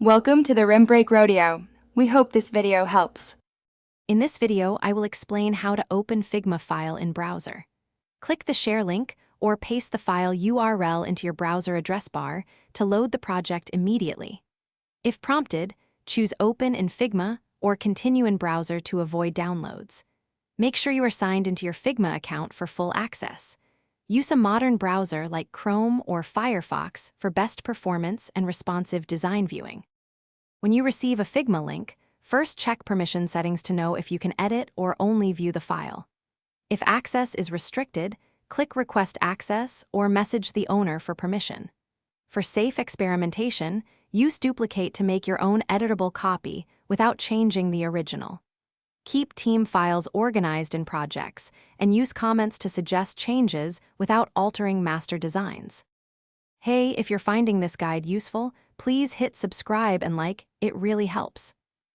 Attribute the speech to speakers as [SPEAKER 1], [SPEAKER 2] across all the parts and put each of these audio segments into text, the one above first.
[SPEAKER 1] Welcome to the Rim Break Rodeo. We hope this video helps.
[SPEAKER 2] In this video, I will explain how to open Figma file in browser. Click the share link or paste the file URL into your browser address bar to load the project immediately. If prompted, choose Open in Figma or Continue in browser to avoid downloads. Make sure you are signed into your Figma account for full access. Use a modern browser like Chrome or Firefox for best performance and responsive design viewing. When you receive a Figma link, first check permission settings to know if you can edit or only view the file. If access is restricted, click Request Access or message the owner for permission. For safe experimentation, use Duplicate to make your own editable copy without changing the original. Keep team files organized in projects and use comments to suggest changes without altering master designs. Hey, if you're finding this guide useful, please hit subscribe and like, it really helps.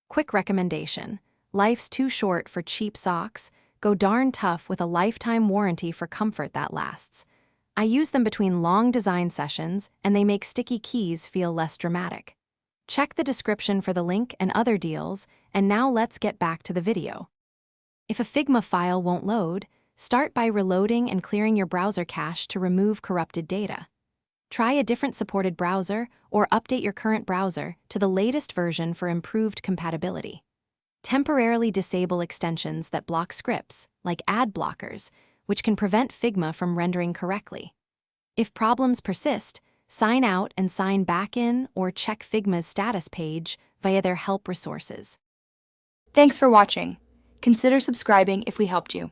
[SPEAKER 2] Quick recommendation: life's too short for cheap socks. Go darn tough with a lifetime warranty for comfort that lasts. I use them between long design sessions and they make sticky keys feel less dramatic. Check the description for the link and other deals, and now let's get back to the video. If a Figma file won't load, start by reloading and clearing your browser cache to remove corrupted data. Try a different supported browser or update your current browser to the latest version for improved compatibility. Temporarily disable extensions that block scripts, like ad blockers, which can prevent Figma from rendering correctly. If problems persist, sign out and sign back in or check Figma's status page via their help resources.
[SPEAKER 1] Thanks for watching. Consider subscribing if we helped you.